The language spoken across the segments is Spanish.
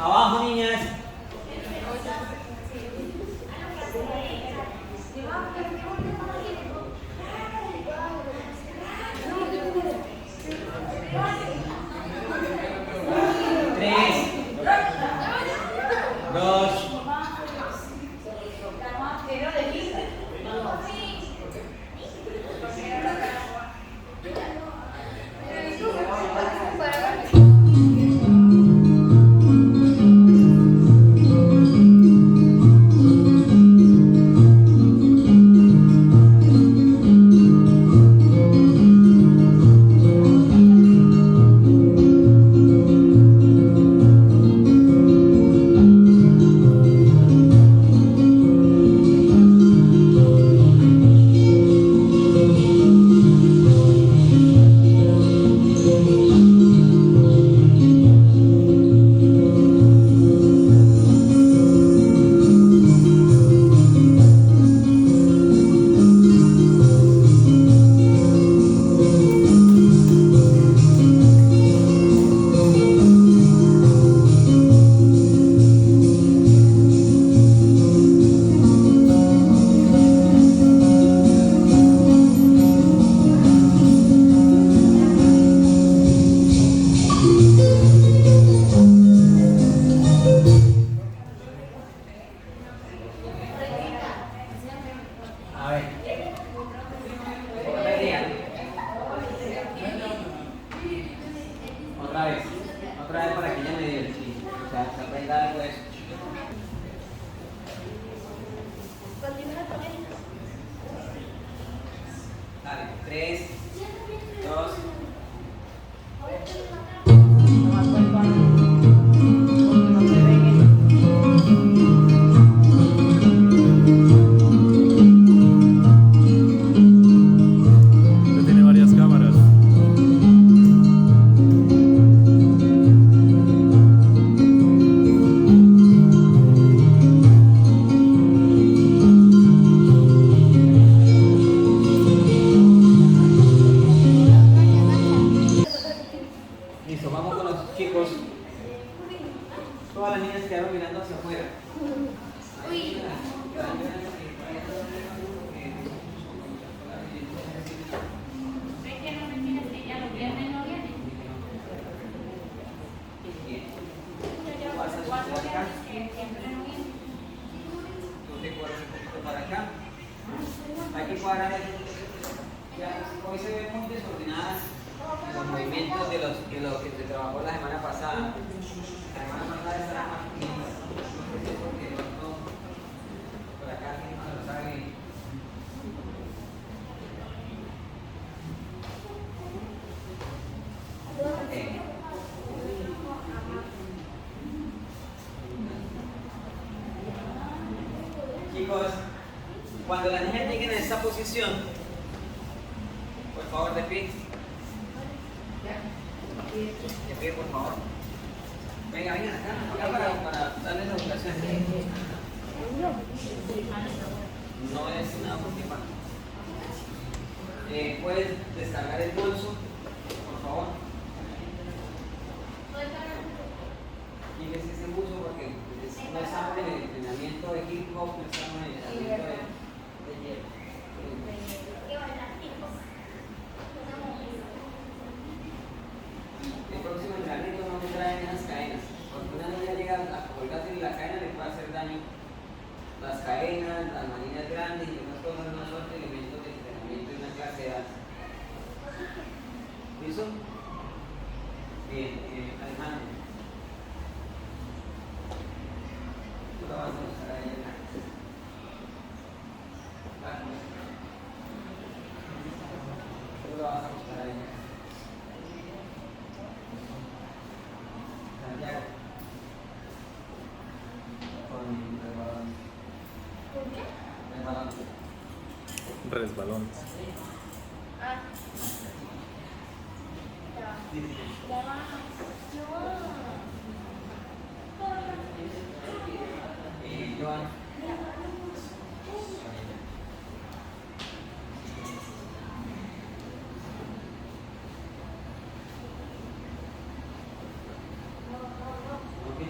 Abajo, niñas. Tres, dos, a ver. Otra vez para que ella me diga, sí. O sea, se aprenda algo de eso. Dale, 3, 2. Tiene varias cámaras. Listo, vamos con los chicos. Todas las niñas quedaron mirando hacia afuera. Tú te corres un poquito para acá. Hay que cuadrar. Ya, hoy se ven muy desordenadas los movimientos de lo que se trabajó la semana pasada. La semana pasada estará más finitas. Porque no, por acá alguien no lo sabe. Chicos, cuando las niñas lleguen a esta posición, por favor, de pie. De pie, por favor. Venga, venga, acá para darles la ubicación. No es una última. Puedes descargar el bolso, por favor. Fíjese ese buzo porque no estamos en el entrenamiento de hip hop, no estamos en el entrenamiento de hielo. El próximo entrenamiento no me traen las cadenas. Cuando una niña llega a colgarse la cadena le puede hacer daño. Las cadenas, las manitas grandes y otras cosas no son elementos de entrenamiento de una clase de danza. ¿Listo? Bien, Alejandro. Tú la vas a mostrar a ella. Tú la vas a mostrar a ella. Santiago. Con el balón. ¿Con qué? El balón. Resbalón. Joan. Ok.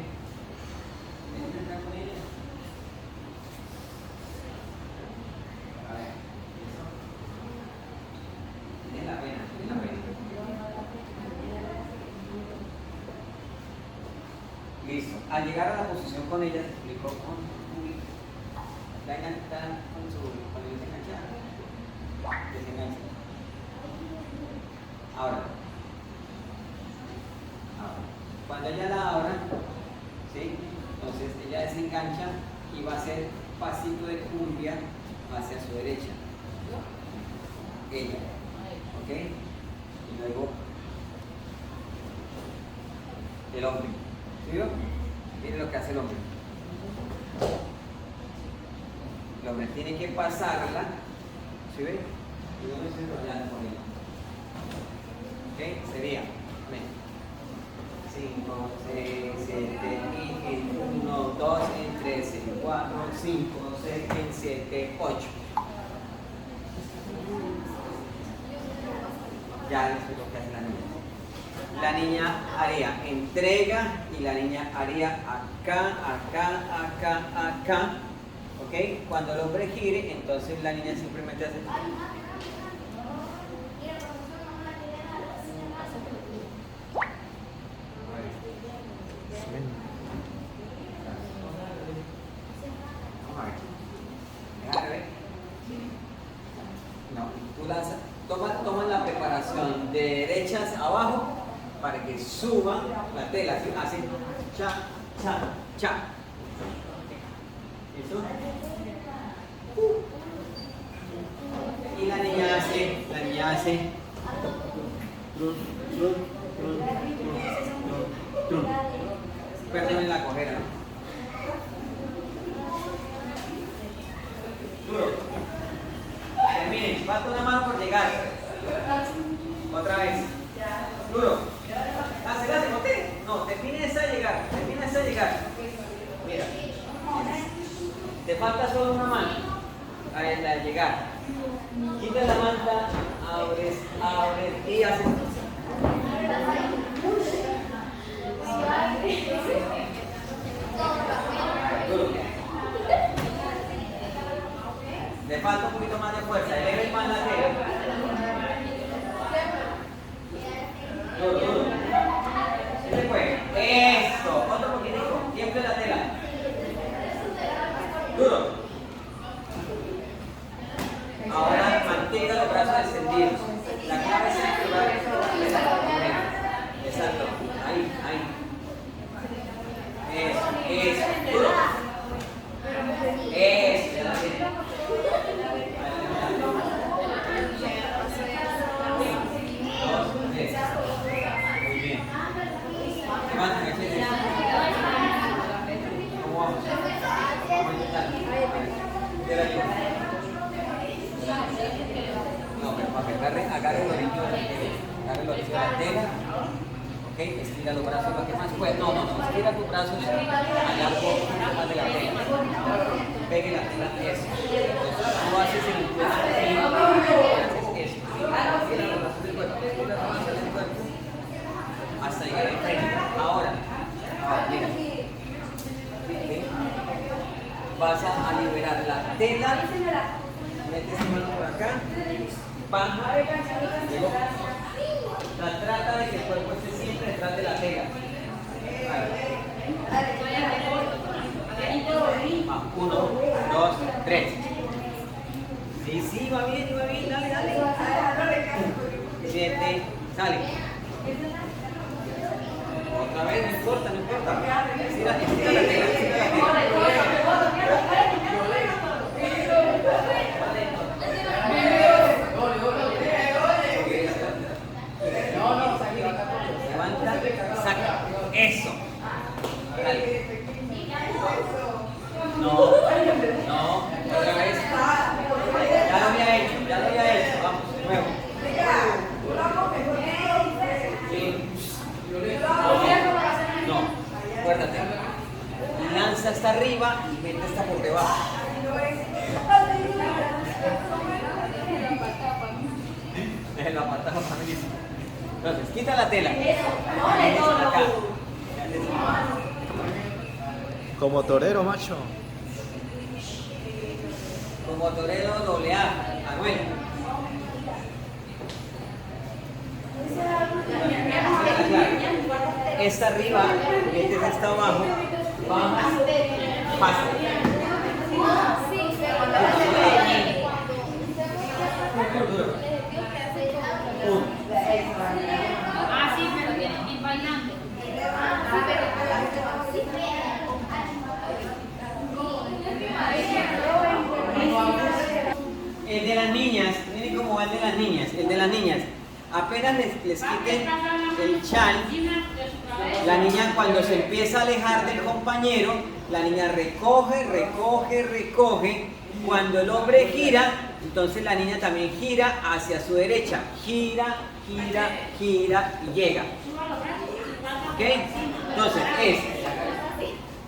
Listo. Al llegar a la posición con ella, se explicó con la enganchada con el desenganchada. Desengancha. Ahora, cuando ella la abra, ¿sí? Entonces ella desengancha y va a hacer pasito de cumbia hacia su derecha. Ella. ¿Ok? Y luego el hombre. ¿Sí vio? Miren lo que hace el hombre. El hombre tiene que pasarla. ¿Sí ve? Y luego estoy enrollando con ella. ¿Ok? Sería 5, 6, 7, 1, 2, 3, 4, 5, 6, 7, 8. Ya les explico qué hace la niña. La niña haría entrega y la niña haría acá, acá, acá, acá. ¿Ok? Cuando el hombre gire, entonces la niña simplemente hace. No, tú lanzas, toman la preparación de derechas abajo para que suba la tela, ¿sí? Así, cha, cha, cha. ¿Listo? Y la niña hace, perdón la cojera, ¿no? Terminen, falta una mano por llegar. Otra vez. Duro. Hace, no, termines a llegar. Mira. Te falta solo una mano. A la de llegar. Quitas la manta, abres y haces. Duro. Le falta un poquito más de fuerza, eleve más la tela. Duro. ¿Sí se puede? Eso. Otro poquitico. Siempre la tela. Duro. Ahora mantenga los brazos extendidos. La clave es exacto. Ahí. Eso. Duro. Eso. Ya la tiene. Muy bien. Levanten el cheque. ¿Cómo vamos? Vamos a intentar. ¿Qué la ayuda? No, pero para que agarre el orillo de la tela. Agarre el orillo de la tela. Ok, estira los brazos lo que más puedas. No. Estira tus brazos allá un poco más de la tela. Pegue la tela. Eso. Entonces tú haces el impulso. Haces eso. Estira los brazos del cuerpo. Estira los brazos del cuerpo. Hasta llegar al frente. Ahora, mira. ¿Sí? Vas a liberar la tela. Metes tu mano por acá. Baja. Luego. Trata de que el cuerpo esté siempre detrás de la tela. Va, 1, 2, 3. Sí, va bien, dale. 7, sale. Otra vez, no importa. Estira la tela, Levanta, saca. Eso. Dale. No. Otra vez. Ya lo había hecho. Vamos, de nuevo. Sí. No. Acuérdate. Lanza hasta arriba y mete hasta por debajo. La patada familia. Entonces, quita la tela. Acá. Como torero, macho. Como torero AA, Anuel. Esta arriba, este está abajo, baja, pasa. Ah, sí, pero tiene que ir bailando. El de las niñas, miren cómo va el de las niñas. El de las niñas, apenas les quiten el chal, la niña cuando se empieza a alejar del compañero, la niña recoge, recoge, recoge. Cuando el hombre gira, entonces la niña también gira hacia su derecha. Gira, gira, gira y llega. ¿Ok? Entonces es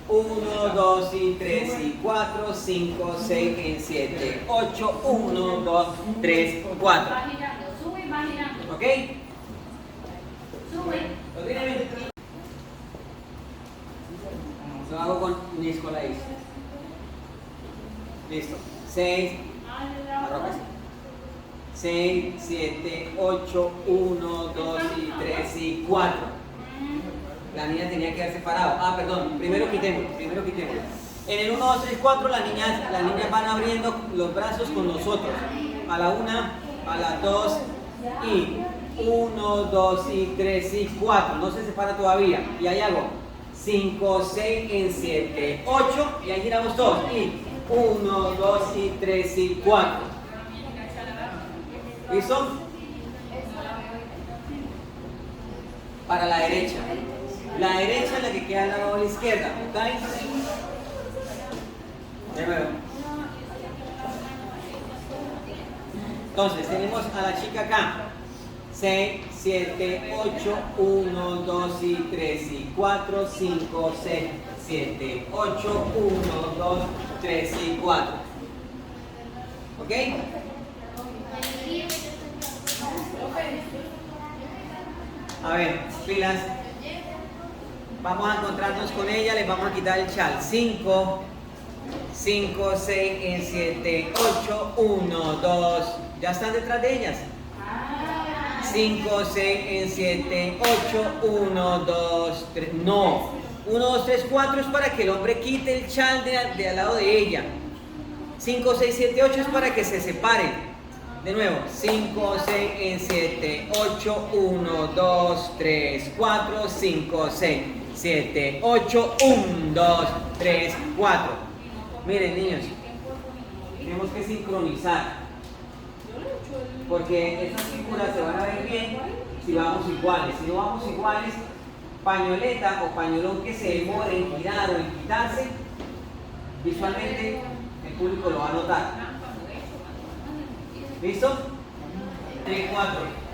1, 2 y 3 y 4, 5, 6 y 7, 8, 1, 2, 3, 4. Va girando, sube y va girando. ¿Ok? Sube. ¿Lo tienen bien? Lo hago con Nicolás. Listo. 6, arrójese. 6, 7, 8, 1, 2 y 3 y 4. La niña tenía que haber separado. Ah, perdón, primero quitemos. En el 1, 2, 3, 4 las niñas van abriendo los brazos con nosotros. A la 1, a la 2 y 1, 2 y 3 y 4. No se separa todavía. Y ahí hago 5, 6 en 7, 8 y ahí giramos todos. Y 1, 2 y 3 y 4. ¿Listo? Para la derecha. La derecha es la que queda al lado de la izquierda. ¿Ok? De nuevo. Entonces, tenemos a la chica acá. 6, 7, 8, 1, 2 y 3 y 4, 5, 6, 7, 8, 1, 2, 3 y 4. ¿Ok? A ver, pilas. Vamos a encontrarnos con ella, les vamos a quitar el chal. 5, 5, 6, 7, 8, 1, 2. ¿Ya están detrás de ellas? 5, 6, 7, 8, 1, 2, 3. No. 1, 2, 3, 4 es para que el hombre quite el chal de al lado de ella. 5, 6, 7, 8 es para que se separen. De nuevo, 5, 6, 7, 8, 1, 2, 3, 4, 5, 6, 7, 8, 1, 2, 3, 4. Miren, niños, tenemos que sincronizar. Porque esas figuras se van a ver bien si vamos iguales. Si no vamos iguales, pañoleta o pañolón que se demore en girar o en quitarse, visualmente el público lo va a notar. ¿Listo? 3, 4.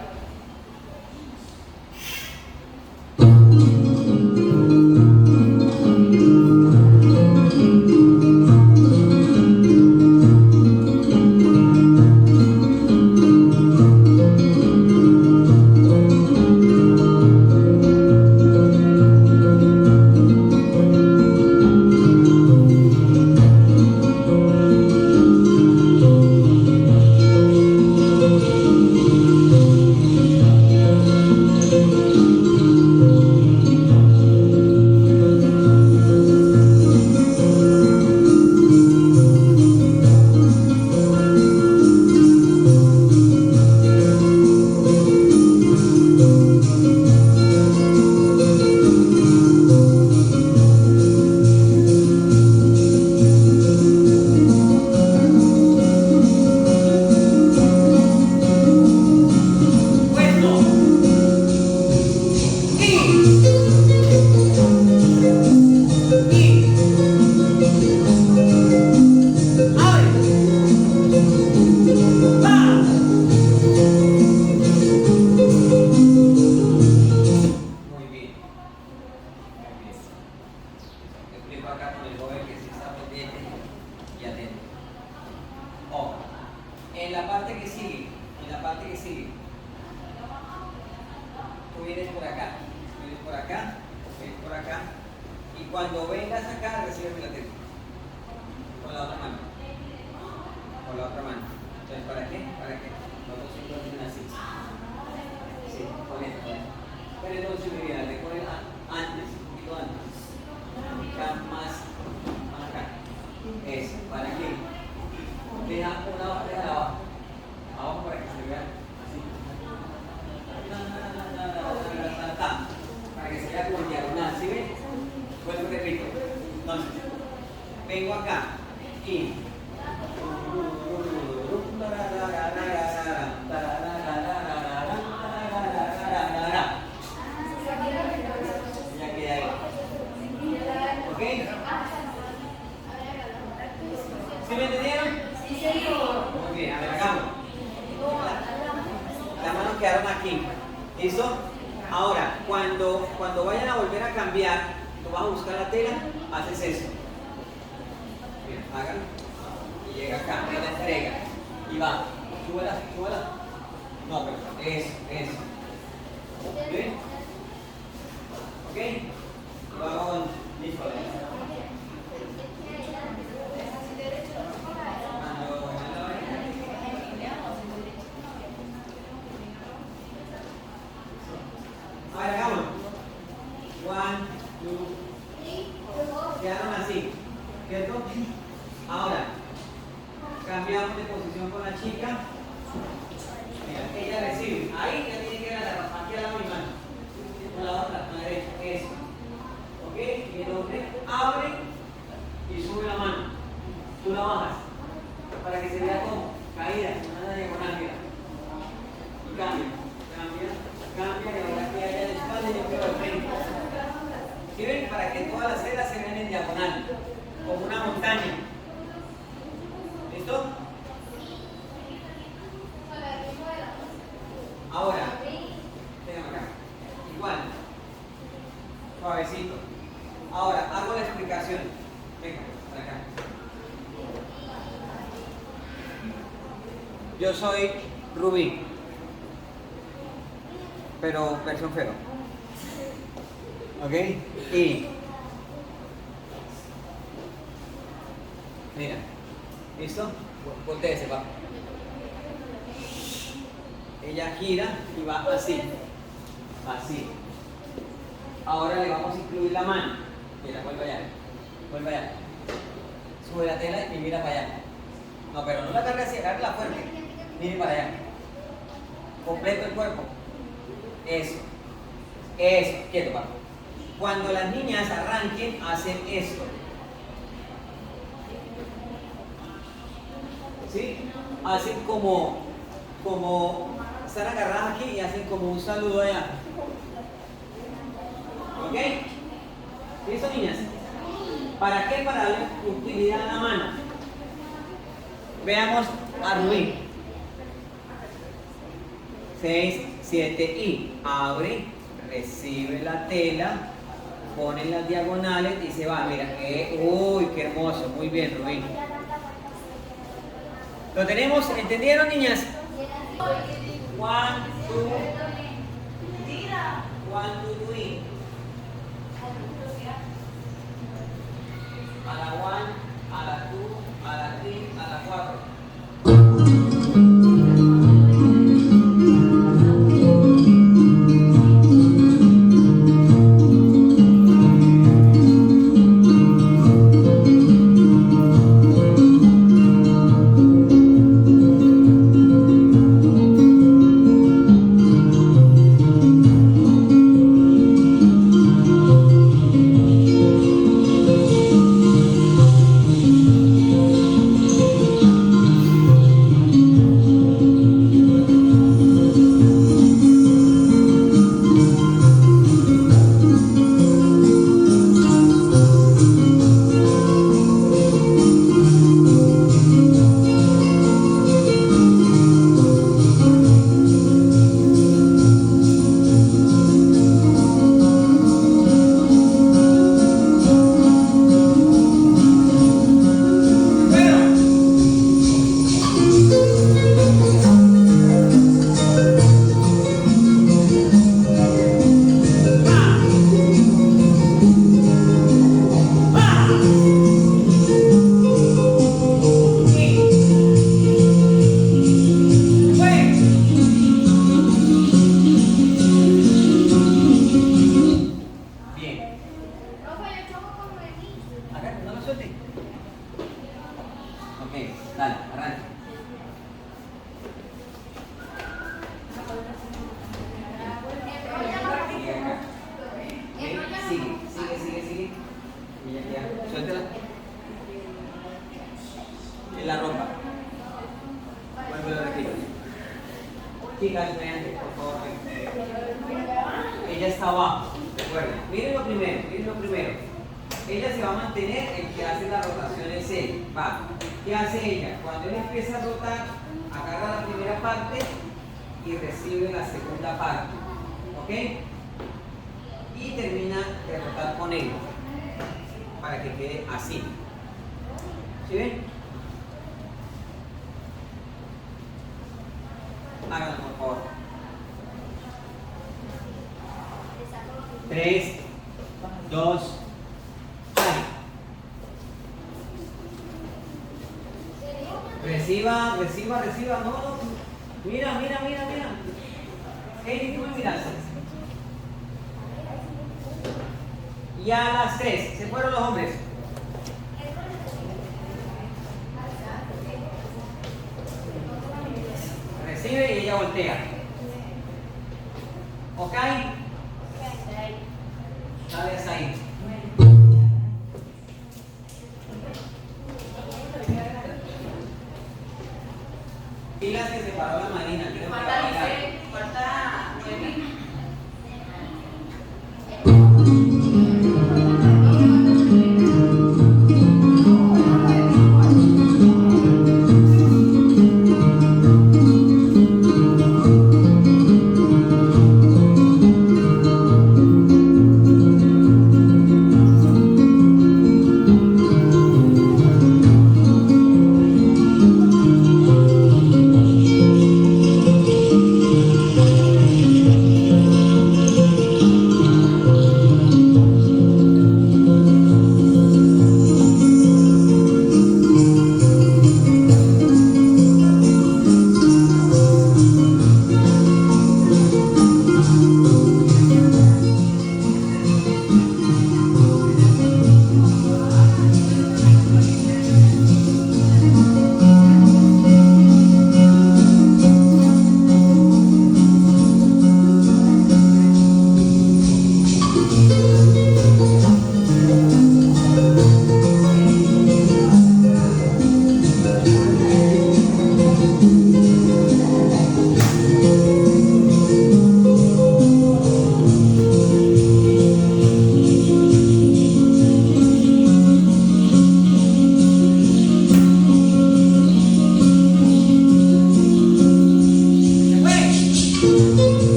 Cuando vengas acá, recíbeme la técnica. Con la otra mano. Con la otra mano. Entonces, ¿para qué? Para que los dos se encuentren así. Sí. Sí, con esto. Pero entonces, mi vida, recuerden antes, un poquito antes. Ya más acá. Eso, ¿para qué? Deja una barra de abajo. Abajo para que se vea así. Para que se vea como diagonal, ¿sí ven? Vuelvo y repito. Entonces, vengo acá y ya queda ahí. ¿Ok? ¿Sí me entendieron? Muy bien, a ver, hagamos. Las manos quedaron aquí. ¿Listo? Ahora, cuando vayan a volver a cambiar, tú vas a buscar la tela, haces esto. Mira, hágalo. Y llega acá, y la entrega. Y va. Súbela, súbela. No, pero eso. ¿Bien? ¿Ok? Lo hago con listo. A ver, hagámoslo. 1, 2, quedaron así, ¿cierto? Ahora, cambiamos de posición con la chica. Mira, ella recibe. Ahí ya tiene que agarrar, aquí a la misma mano. Con la otra, con la derecha, eso. ¿Ok? Y el hombre abre y sube la mano. Tú la bajas. Para que se vea como caída, una diagonal, mira. Y cambia, y ahora que haya de espalda y yo quedo de frente. ¿Sí ven? Para que todas las ceras se vean en diagonal, como una montaña. ¿Listo? Ahora, tenemos acá. Igual. Suavecito. Ahora, hago la explicación. Venga, para acá. Yo soy Rubí, pero versión feo. ¿Ok? Y mira, ¿listo? Voltéese, va. Ella gira y va así. Así. Ahora le vamos a incluir la mano. Mira, vuelve allá. Vuelve allá. Sube la tela y mira para allá. No, pero no la cargue así, agárrala fuerte. Mire para allá. Completo el cuerpo. Eso. Eso. Quieto, va. Cuando las niñas arranquen, hacen esto. ¿Sí? Hacen como están agarradas aquí y hacen como un saludo allá. ¿Ok? ¿Listo, niñas? ¿Para qué? Para darle utilidad a la mano. Veamos a Rubí. 6, 7 y abre, recibe la tela, pone las diagonales y se va. Mira, uy, qué hermoso. Muy bien, Rubí. ¿Lo tenemos? ¿Entendieron, niñas? 1, 2, 3. A la 1, a la 2, a la 3, a la 4. suelte. Ok, dale, arranca. Sigue acá. Ok, sigue. Y ya, suéltela. En la ropa. Vuelve a repetir. Chicas, vean, por favor. Ella está abajo, recuerden. Miren lo primero. Ella se va a mantener, el que hace la rotación es él. Va. ¿Qué hace ella? Cuando él empieza a rotar, agarra la primera parte y recibe la segunda parte. ¿Ok? Y termina de rotar con él. Para que quede así. ¿Sí ven? Háganlo, por favor. 3, 2, Reciba, no. Mira. Hey, tú me miras. Y a las 3, se fueron los hombres. Recibe y ella voltea. ¿Ok? Dale ahí. Pilas que se paró la manera.